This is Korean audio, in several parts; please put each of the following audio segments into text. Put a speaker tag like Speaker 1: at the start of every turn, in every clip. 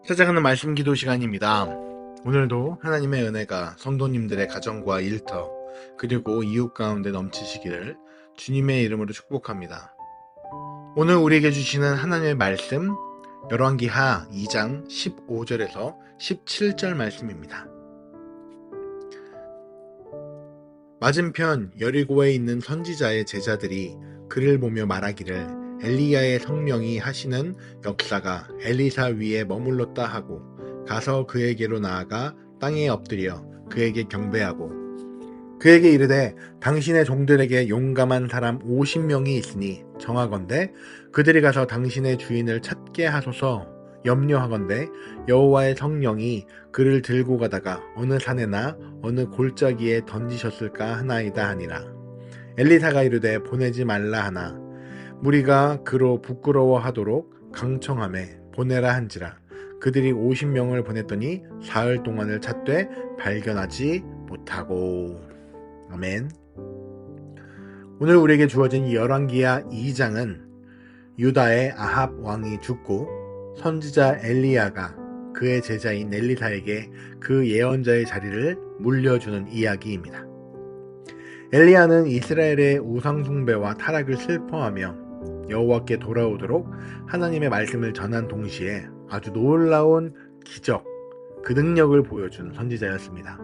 Speaker 1: 찾아가는 말씀 기도 시간입니다. 오늘도 하나님의 은혜가 성도님들의 가정과 일터 그리고 이웃 가운데 넘치시기를 주님의 이름으로 축복합니다. 오늘 우리에게 주시는 하나님의 말씀 열왕기하 2장 15절에서 17절 말씀입니다. 맞은편 여리고에 있는 선지자의 제자들이 그를 보며 말하기를 엘리야의 성령이 하시는 역사가 엘리사 위에 머물렀다 하고 가서 그에게로 나아가 땅에 엎드려 그에게 경배하고 그에게 이르되 당신의 종들에게 용감한 사람 50명이 있으니 정하건대 그들이 가서 당신의 주인을 찾게 하소서. 염려하건대 여호와의 성령이 그를 들고 가다가 어느 산에나 어느 골짜기에 던지셨을까 하나이다 하니라. 엘리사가 이르되 보내지 말라 하나 무리가 그로 부끄러워하도록 강청하매 보내라 한지라. 그들이 50명을 보냈더니 사흘 동안을 찾되 발견하지 못하고. 아멘. 오늘 우리에게 주어진 열왕기하 2장은 유다의 아합 왕이 죽고 선지자 엘리야가 그의 제자인 엘리사에게 그 예언자의 자리를 물려주는 이야기입니다. 엘리야는 이스라엘의 우상숭배와 타락을 슬퍼하며 여호와께 돌아오도록 하나님의 말씀을 전한 동시에 아주 놀라운 기적, 그 능력을 보여준 선지자였습니다.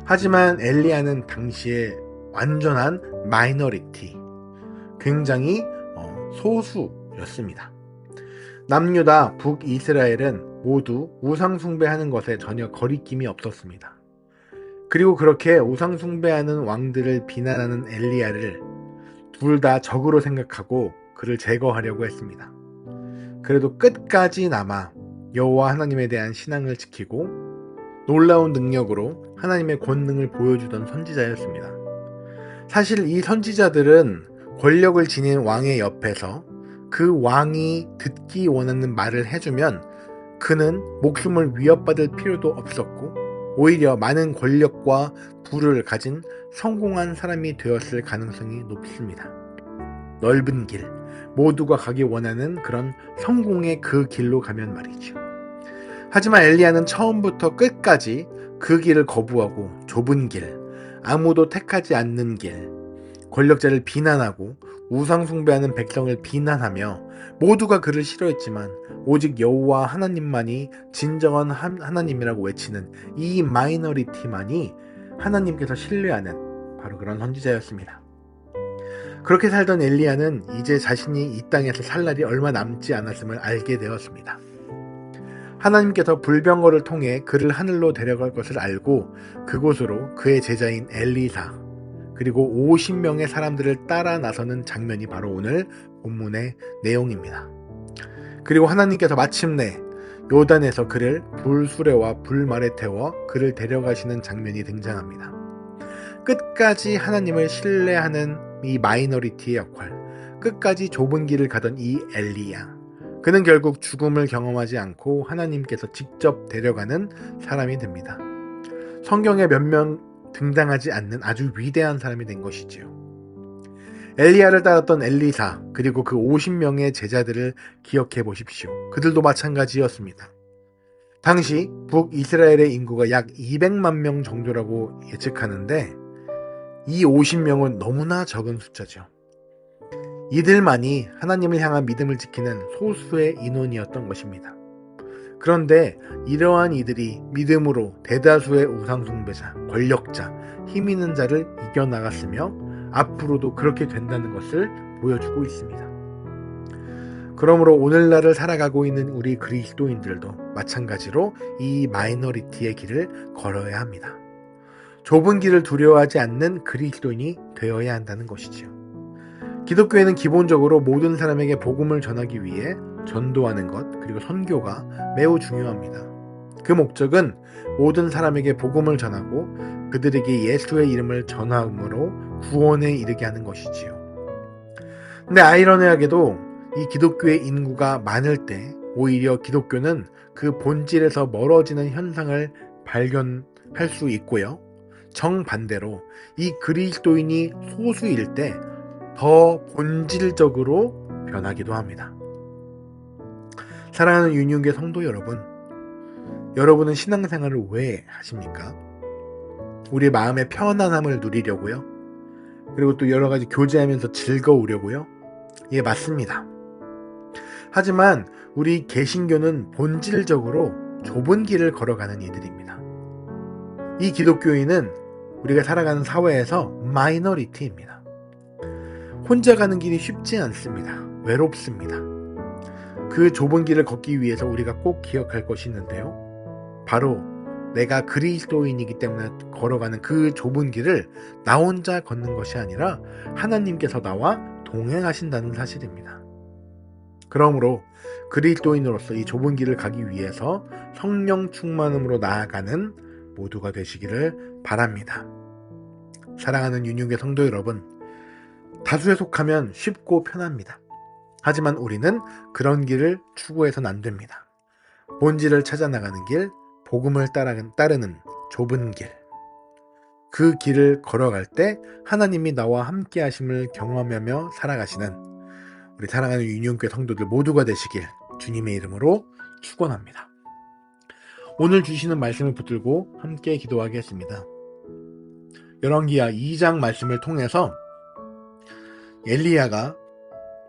Speaker 1: 하지만 엘리야는 당시에 완전한 마이너리티, 굉장히 소수였습니다. 남유다, 북이스라엘은 모두 우상숭배하는 것에 전혀 거리낌이 없었습니다. 그리고 그렇게 우상숭배하는 왕들을 비난하는 엘리야를 둘 다 적으로 생각하고 그를 제거하려고 했습니다. 그래도 끝까지 남아 여호와 하나님에 대한 신앙을 지키고 놀라운 능력으로 하나님의 권능을 보여주던 선지자였습니다. 사실 이 선지자들은 권력을 지닌 왕의 옆에서 그 왕이 듣기 원하는 말을 해주면 그는 목숨을 위협받을 필요도 없었고 오히려 많은 권력과 부를 가진 성공한 사람이 되었을 가능성이 높습니다. 넓은 길, 모두가 가기 원하는 그런 성공의 그 길로 가면 말이죠. 하지만 엘리야는 처음부터 끝까지 그 길을 거부하고 좁은 길, 아무도 택하지 않는 길, 권력자를 비난하고 우상숭배하는 백성을 비난하며 모두가 그를 싫어했지만 오직 여호와 하나님만이 진정한 하나님이라고 외치는 이 마이너리티만이 하나님께서 신뢰하는 바로 그런 선지자였습니다. 그렇게 살던 엘리야는 이제 자신이 이 땅에서 살 날이 얼마 남지 않았음을 알게 되었습니다. 하나님께서 불병거를 통해 그를 하늘로 데려갈 것을 알고 그곳으로 그의 제자인 엘리사 그리고 50명의 사람들을 따라 나서는 장면이 바로 오늘 본문의 내용입니다. 그리고 하나님께서 마침내 요단에서 그를 불수레와 불말에 태워 그를 데려가시는 장면이 등장합니다. 끝까지 하나님을 신뢰하는 이 마이너리티의 역할, 끝까지 좁은 길을 가던 이 엘리야, 그는 결국 죽음을 경험하지 않고 하나님께서 직접 데려가는 사람이 됩니다. 성경에 몇몇 등장하지 않는 아주 위대한 사람이 된 것이지요. 엘리야를 따랐던 엘리사 그리고 그 50명의 제자들을 기억해 보십시오. 그들도 마찬가지였습니다. 당시 북이스라엘의 인구가 약 200만 명 정도라고 예측하는데 이 50명은 너무나 적은 숫자죠. 이들만이 하나님을 향한 믿음을 지키는 소수의 인원이었던 것입니다. 그런데 이러한 이들이 믿음으로 대다수의 우상숭배자, 권력자, 힘 있는 자를 이겨나갔으며 앞으로도 그렇게 된다는 것을 보여주고 있습니다. 그러므로 오늘날을 살아가고 있는 우리 그리스도인들도 마찬가지로 이 마이너리티의 길을 걸어야 합니다. 좁은 길을 두려워하지 않는 그리스도인이 되어야 한다는 것이지요. 기독교에는 기본적으로 모든 사람에게 복음을 전하기 위해 전도하는 것 그리고 선교가 매우 중요합니다. 그 목적은 모든 사람에게 복음을 전하고 그들에게 예수의 이름을 전함으로 구원에 이르게 하는 것이지요. 근데 아이러니하게도 이 기독교의 인구가 많을 때 오히려 기독교는 그 본질에서 멀어지는 현상을 발견할 수 있고요. 정반대로 이 그리스도인이 소수일 때 더 본질적으로 변하기도 합니다. 사랑하는 유년교회 성도 여러분, 여러분은 신앙생활을 왜 하십니까? 우리의 마음의 편안함을 누리려고요? 그리고 또 여러 가지 교제하면서 즐거우려고요? 예, 맞습니다. 하지만 우리 개신교는 본질적으로 좁은 길을 걸어가는 이들입니다. 이 기독교인은 우리가 살아가는 사회에서 마이너리티입니다. 혼자 가는 길이 쉽지 않습니다. 외롭습니다. 그 좁은 길을 걷기 위해서 우리가 꼭 기억할 것이 있는데요. 바로 내가 그리스도인이기 때문에 걸어가는 그 좁은 길을 나 혼자 걷는 것이 아니라 하나님께서 나와 동행하신다는 사실입니다. 그러므로 그리스도인으로서 이 좁은 길을 가기 위해서 성령 충만음으로 나아가는 모두가 되시기를 바랍니다. 사랑하는 유년교회 성도 여러분, 다수에 속하면 쉽고 편합니다. 하지만 우리는 그런 길을 추구해서는 안 됩니다. 본질을 찾아 나가는 길, 복음을 따르는 좁은 길, 그 길을 걸어갈 때 하나님이 나와 함께 하심을 경험하며 살아가시는 우리 사랑하는 유년교회 성도들 모두가 되시길 주님의 이름으로 축원합니다. 오늘 주시는 말씀을 붙들고 함께 기도하겠습니다. 열왕기하 2장 말씀을 통해서 엘리야가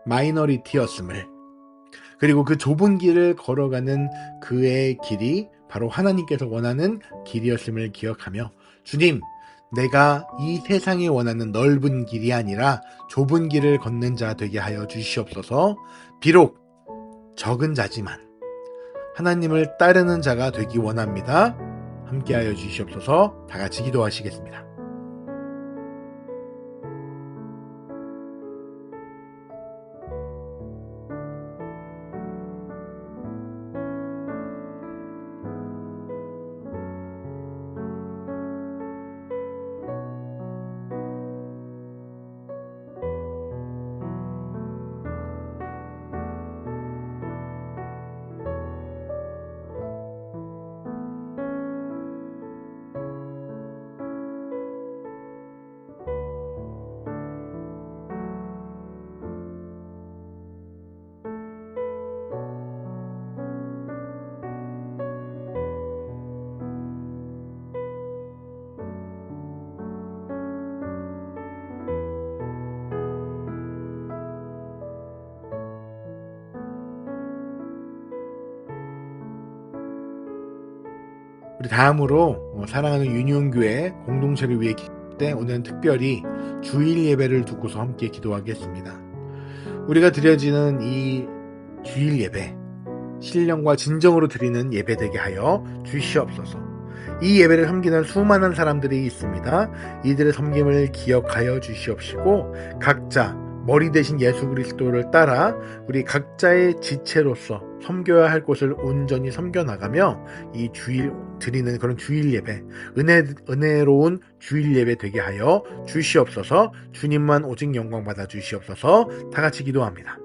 Speaker 1: 마이너리티였음을, 그리고 그 좁은 길을 걸어가는 그의 길이 바로 하나님께서 원하는 길이었음을 기억하며, 주님, 내가 이 세상이 원하는 넓은 길이 아니라 좁은 길을 걷는 자 되게 하여 주시옵소서. 비록 적은 자지만 하나님을 따르는 자가 되기 원합니다. 함께하여 주시옵소서. 다 같이 기도하시겠습니다. 우리 다음으로 사랑하는 유년교회 공동체를 위해 기도할 때 오늘은 특별히 주일 예배를 두고서 함께 기도하겠습니다. 우리가 드려지는 이 주일 예배, 신령과 진정으로 드리는 예배 되게 하여 주시옵소서. 이 예배를 섬기는 수많은 사람들이 있습니다. 이들의 섬김을 기억하여 주시옵시고, 각자 머리 대신 예수 그리스도를 따라 우리 각자의 지체로서 섬겨야 할 곳을 온전히 섬겨나가며 이 주일 드리는 그런 주일 예배, 은혜로운 주일 예배 되게 하여 주시옵소서. 주님만 오직 영광 받아 주시옵소서. 다 같이 기도합니다.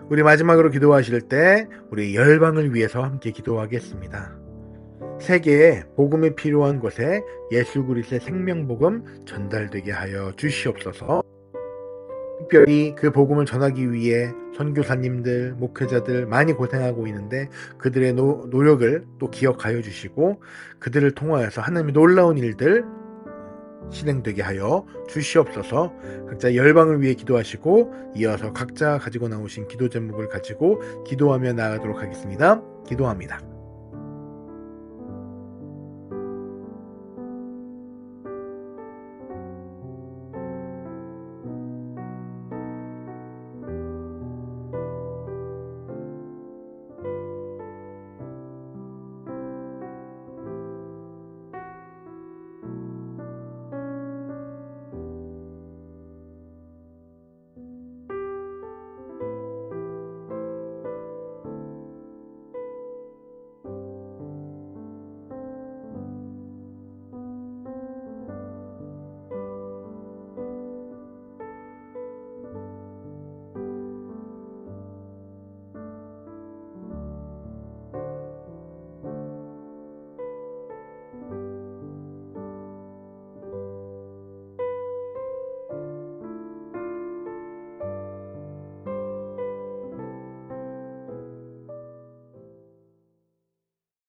Speaker 1: 우리 마지막으로 기도하실 때 우리 열방을 위해서 함께 기도하겠습니다. 세계에 복음이 필요한 곳에 예수 그리스도의 생명복음 전달되게 하여 주시옵소서. 특별히 그 복음을 전하기 위해 선교사님들, 목회자들 많이 고생하고 있는데 그들의 노력을 또 기억하여 주시고 그들을 통하여서 하나님의 놀라운 일들 실행되게 하여 주시옵소서. 각자 열방을 위해 기도하시고 이어서 각자 가지고 나오신 기도 제목을 가지고 기도하며 나아가도록 하겠습니다. 기도합니다.